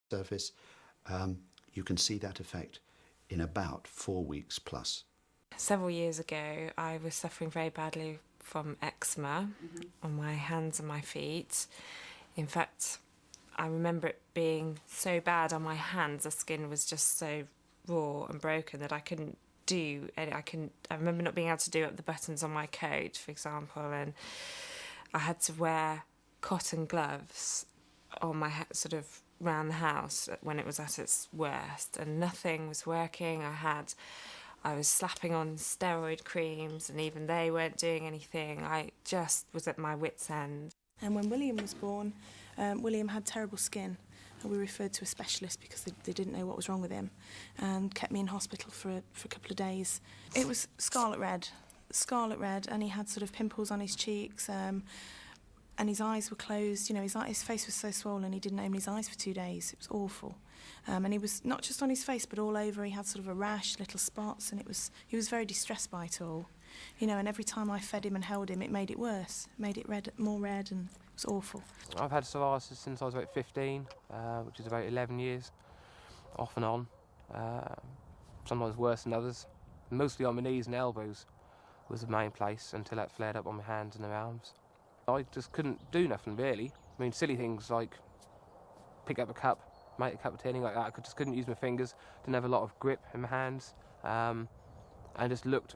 surface, you can see that effect in about 4 weeks plus. Several years ago, I was suffering very badly from eczema on my hands and my feet. In fact, I remember it being so bad on my hands, the skin was just so raw and broken that I couldn't do any. I remember not being able to do up the buttons on my coat, for example, and I had to wear cotton gloves on my sort of around the house when it was at its worst, and nothing was working. I was slapping on steroid creams, and even they weren't doing anything. I just was at my wit's end. And when William was born, William had terrible skin. And we referred to a specialist because they didn't know what was wrong with him, and kept me in hospital for a couple of days. It was scarlet red, and he had sort of pimples on his cheeks, and his eyes were closed. You know, his face was so swollen he didn't open his eyes for 2 days. It was awful. And he was not just on his face but all over. He had sort of a rash, little spots, and he was very distressed by it all. You know, and every time I fed him and held him, it made it worse. It made it more red, and it was awful. I've had psoriasis since I was about 15, which is about 11 years, off and on. Sometimes worse than others. Mostly on my knees and elbows was the main place until that flared up on my hands and my arms. I just couldn't do nothing, really. I mean, silly things like pick up a cup, make a cup of tea, anything like that. I just couldn't use my fingers, didn't have a lot of grip in my hands, and just looked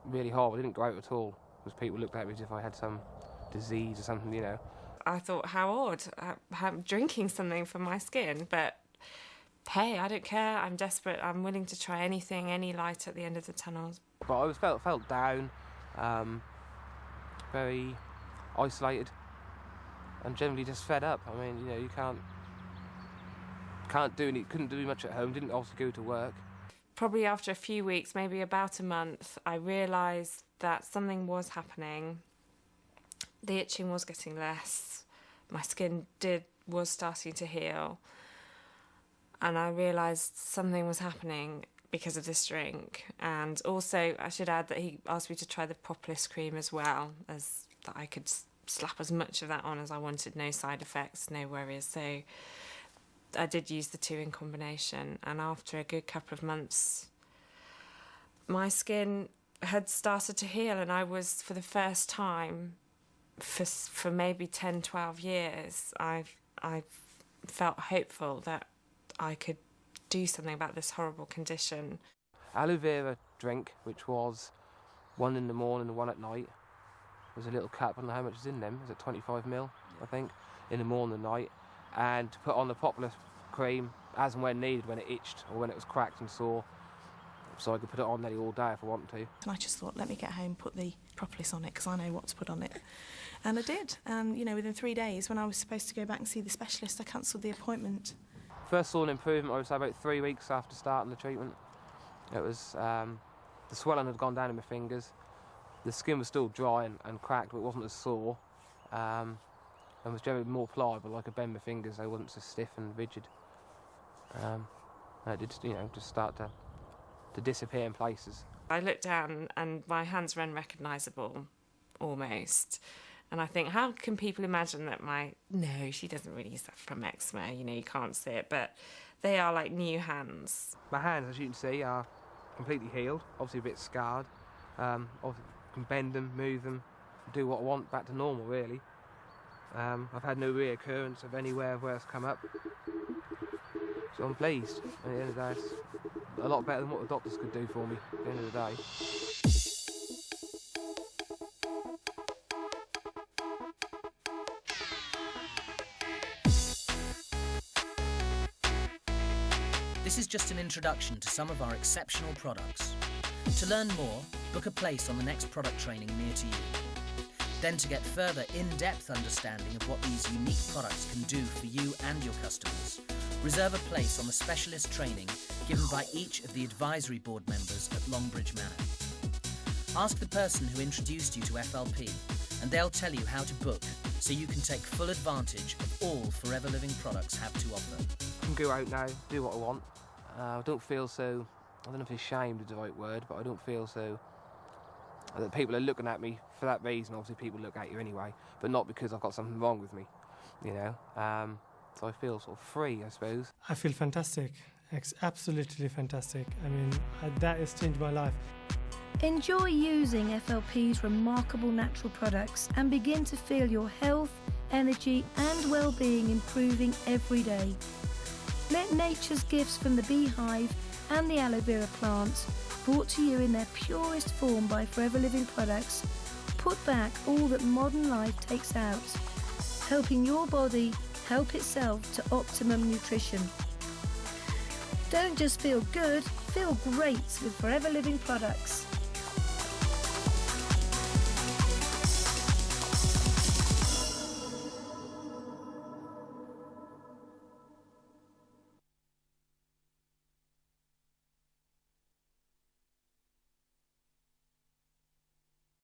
really horrible. I didn't grow out at all, because people looked at me as if I had some disease or something, you know. I thought, how odd, I'm drinking something for my skin, but hey, I don't care, I'm desperate, I'm willing to try anything, any light at the end of the tunnel. But I felt down, very isolated, and generally just fed up. I mean, you know, you couldn't do much at home, didn't also go to work. Probably after a few weeks, maybe about a month, I realised that something was happening. The itching was getting less, my skin was starting to heal, and I realised something was happening because of this drink. And also, I should add that he asked me to try the propolis cream as well, as that I could slap as much of that on as I wanted, no side effects, no worries. So I did use the two in combination, and after a good couple of months, my skin had started to heal, and I was, for the first time, for maybe 10, 12 years, I felt hopeful that I could do something about this horrible condition. Aloe vera drink, which was one in the morning and one at night. There's a little cup, I don't know how much is in them, is it 25ml, I think, in the morning and night, and to put on the popular cream as and when needed, when it itched or when it was cracked and sore, so I could put it on nearly all day if I wanted to. And I just thought, let me get home, put the propolis on it, because I know what to put on it. And I did, and you know, within 3 days, when I was supposed to go back and see the specialist, I cancelled the appointment. First saw an improvement, I would say, about 3 weeks after starting the treatment. It was, the swelling had gone down in my fingers. The skin was still dry and cracked, but it wasn't as sore, and was generally more pliable. I could bend my fingers, they wasn't so stiff and rigid. And it did, you know, just start to disappear in places. I looked down and my hands were unrecognisable, almost. And I think, how can people imagine that no, she doesn't really suffer from eczema, you know, you can't see it, but they are like new hands. My hands, as you can see, are completely healed, obviously a bit scarred. Obviously can bend them, move them, do what I want, back to normal, really. I've had no reoccurrence of anywhere where it's come up. So I'm pleased. At the end of the day, it's a lot better than what the doctors could do for me at the end of the day. This is just an introduction to some of our exceptional products. To learn more, book a place on the next product training near to you. Then, to get further in-depth understanding of what these unique products can do for you and your customers, reserve a place on the specialist training given by each of the advisory board members at Longbridge Manor. Ask the person who introduced you to FLP, and they'll tell you how to book so you can take full advantage of all Forever Living products have to offer. I can go out now, do what I want. I don't feel so, I don't know if ashamed is the right word, but I don't feel so that people are looking at me for that reason. Obviously people look at you anyway, but not because I've got something wrong with me, you know. So I feel sort of free, I suppose. I feel fantastic, absolutely fantastic. I mean, that has changed my life. Enjoy using FLP's remarkable natural products and begin to feel your health, energy and well-being improving every day. Let nature's gifts from the beehive and the aloe vera plant, brought to you in their purest form by Forever Living Products, put back all that modern life takes out, helping your body help itself to optimum nutrition. Don't just feel good, feel great with Forever Living Products.